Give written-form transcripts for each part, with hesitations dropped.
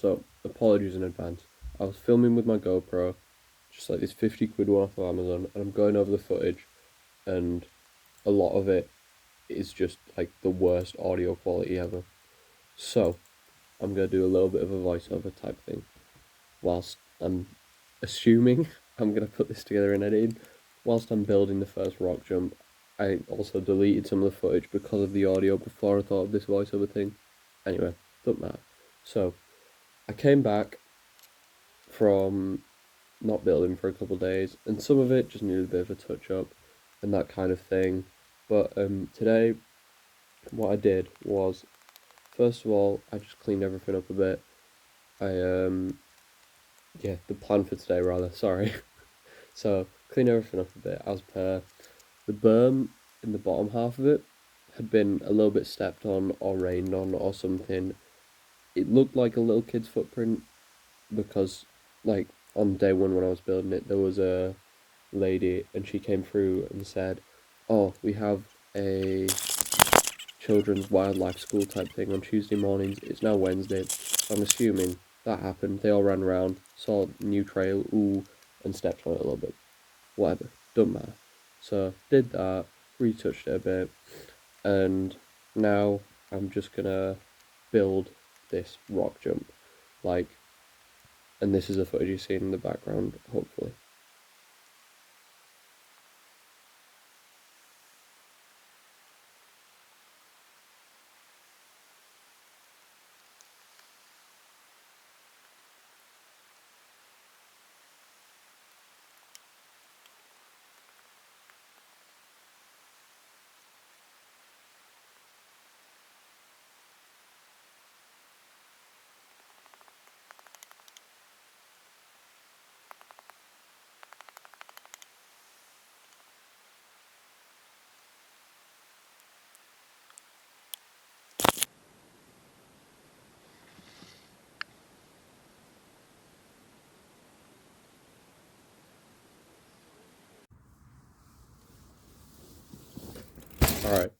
So apologies in advance. I was filming with my GoPro, just like this 50 quid one off of Amazon, and I'm going over the footage, and a lot of it is just like the worst audio quality ever. So I'm gonna do a little bit of a voiceover type thing, whilst I'm assuming I'm gonna put this together in editing. Whilst I'm building the first rock jump, I also deleted some of the footage because of the audio before I thought of this voiceover thing. Anyway, doesn't matter. So I came back from not building for a couple of days, and some of it just needed a bit of a touch up and that kind of thing. But today, what I did was, first of all, I just cleaned everything up a bit. Yeah, the plan for today rather. Sorry. So clean everything up a bit as per. The berm in the bottom half of it had been a little bit stepped on or rained on or something. It looked like a little kid's footprint because, like, on day one when I was building it, there was a lady and she came through and said, "Oh, we have a children's wildlife school type thing on Tuesday mornings. It's now Wednesday." So I'm assuming that happened. They all ran around, saw new trail, ooh, and stepped on it a little bit. Whatever, doesn't matter. So did that, retouched it a bit, and now I'm just gonna build this rock jump, like, and this is the footage you see in the background, hopefully. Alright,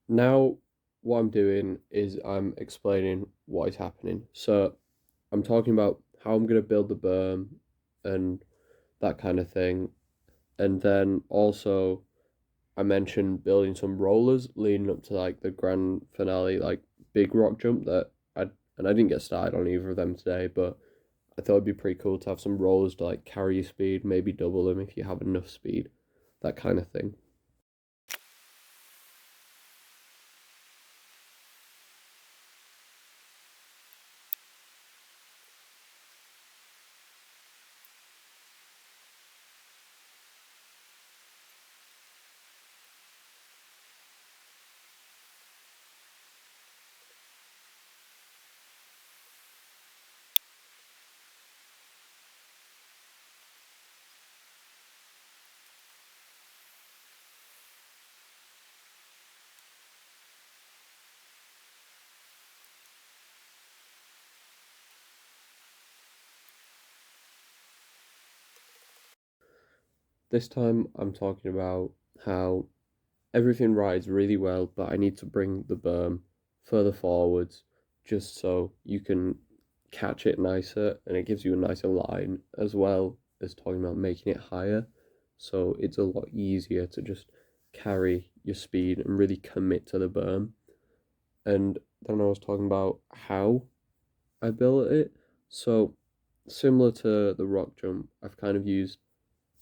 now what I'm doing is I'm explaining what is happening. So I'm talking about how I'm gonna build the berm and that kind of thing. And then also I mentioned building some rollers leading up to like the grand finale, like big rock jump that I didn't get started on either of them today, but I thought it'd be pretty cool to have some rollers to like carry your speed, maybe double them if you have enough speed, that kind of thing. This time I'm talking about how everything rides really well, but I need to bring the berm further forwards just so you can catch it nicer and it gives you a nicer line, as well as talking about making it higher. So it's a lot easier to just carry your speed and really commit to the berm. And then I was talking about how I built it. So similar to the rock jump, I've kind of used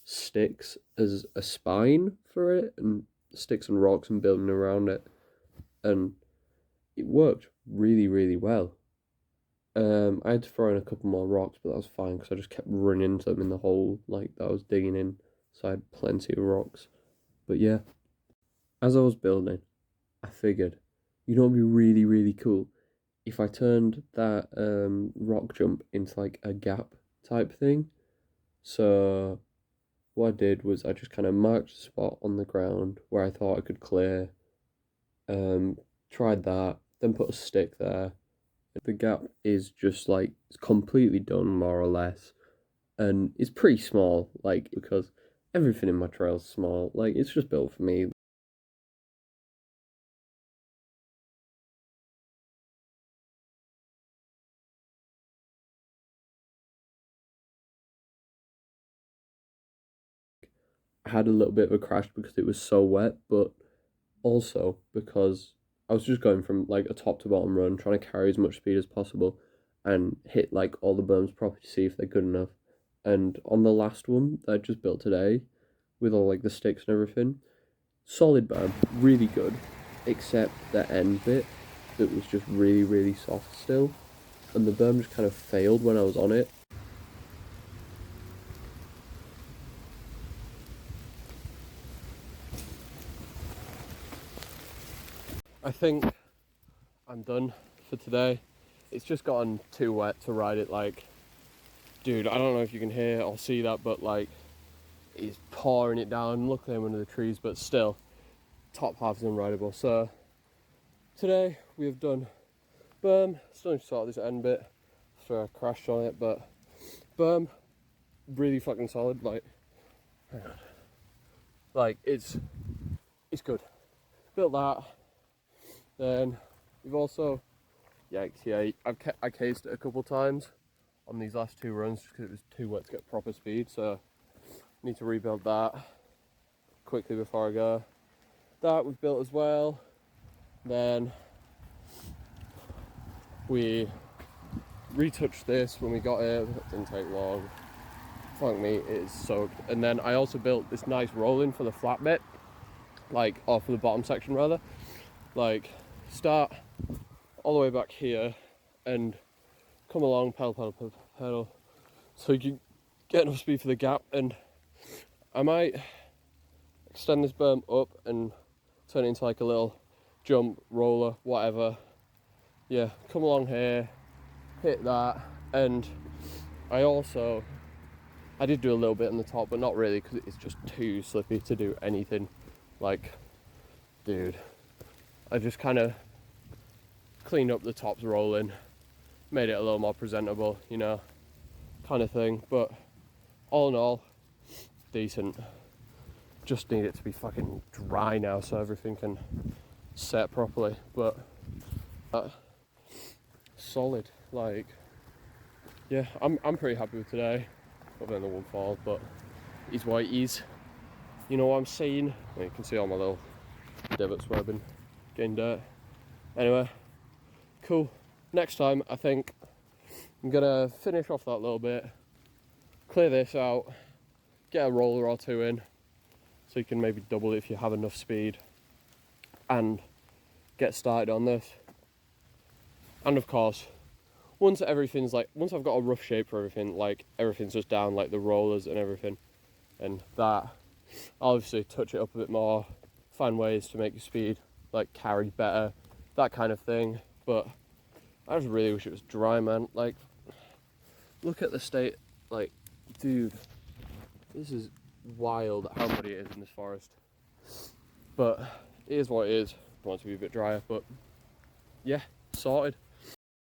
sticks as a spine for it, and sticks and rocks and building around it, and it worked really, really well. I had to throw in a couple more rocks, but that was fine because I just kept running into them in the hole like that I was digging in, so I had plenty of rocks. But yeah, as I was building, I figured, it'd be really, really cool if I turned that rock jump into like a gap type thing. So what I did was I just kind of marked a spot on the ground where I thought I could clear. Um, Tried that, then put a stick there. The gap is just like it's completely done, more or less, and it's pretty small, like because everything in my trail's small. Like it's just built for me. had a little bit of a crash because it was so wet, but also because I was just going from like a top to bottom run, trying to carry as much speed as possible and hit like all the berms properly to see if they're good enough. And on the last one that I just built today, with all like the sticks and everything, solid berm, really good, except the end bit that was just really, really soft still. And the berm just kind of failed when I was on it. I think I'm done for today. It's just gotten too wet to ride it. Like, dude, I don't know if you can hear or see that, but like, it's pouring it down. Luckily I'm under the trees, but still, top half is unrideable. So today we have done berm. Still need to sort this end bit after I crashed on it, but berm, really fucking solid. Like, hang on. Like it's good. Built that. Then we've also, yikes, yeah, I cased it a couple times on these last two runs because it was too wet to get proper speed, so need to rebuild that quickly before I go. That we've built as well. Then we retouched this when we got it. It didn't take long. Fuck me, it is soaked. And then I also built this nice roll-in for the flat bit, like, or for the bottom section rather. Like, start all the way back here and come along, pedal, pedal, pedal, pedal, so you can get enough speed for the gap. And I might extend this berm up and turn it into like a little jump, roller, whatever. Yeah, come along here, hit that. And I did do a little bit on the top, but not really because it's just too slippy to do anything. Like, dude, I just kind of cleaned up the tops rolling, made it a little more presentable, you know, kind of thing. But all in all, decent. Just need it to be fucking dry now so everything can set properly. But solid. Like, yeah, I'm pretty happy with today. Other than the one fall, but he's what he is. You know what I'm saying? And you can see all my little divots where I've been getting dirt. Anyway, cool. Next time, I think I'm gonna finish off that little bit, clear this out, get a roller or two in, so you can maybe double it if you have enough speed, and get started on this. And of course, once I've got a rough shape for everything, like everything's just down, like the rollers and everything, and that, I'll obviously touch it up a bit more, find ways to make your speed, like, carry better, that kind of thing. But I just really wish it was dry, man. Like, look at the state, like, dude, this is wild how muddy it is in this forest. But it is what it is. I want it to be a bit drier, but yeah, sorted.